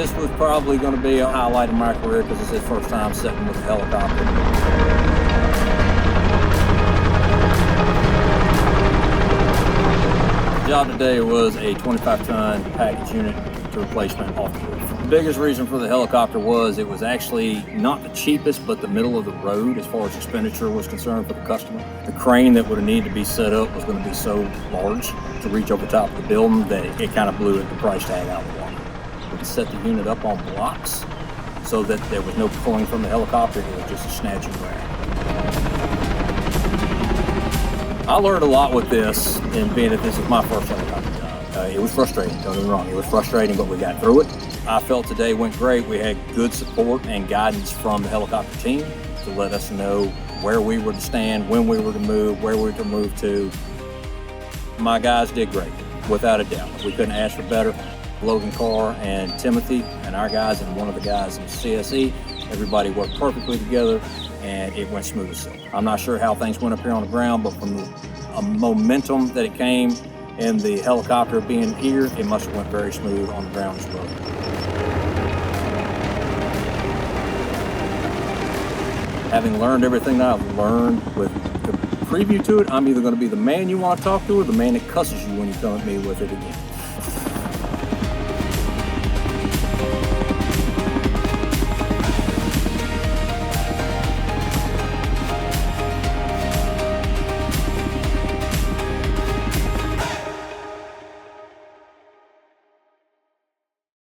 This was probably going to be a highlight of my career because it's his first time sitting with a helicopter. The job today was a 25-ton package unit to replacement off the roof. The biggest reason for the helicopter was it was actually not the cheapest, but the middle of the road as far as expenditure was concerned for the customer. The crane that would have needed to be set up was going to be so large to reach over top of the building that it kind of blew the price tag out of the water. We could set the unit up on blocks so that there was no pulling from the helicopter, it was just a snatch and grab. I learned a lot with this, and being that this is my first helicopter job. It was frustrating, don't get me wrong, it was frustrating, but we got through it. I felt today went great. We had good support and guidance from the helicopter team to let us know where we were to stand, when we were to move, where we were to move to. My guys did great, without a doubt. We couldn't ask for better. Logan Carr and Timothy and our guys and one of the guys in CSE, everybody worked perfectly together and it went smooth as silk. I'm not sure how things went up here on the ground, but from the momentum that it came and the helicopter being here, it must have went very smooth on the ground as well. Having learned everything that I've learned with the preview to it, I'm either going to be the man you want to talk to or the man that cusses you when you come at me with it again.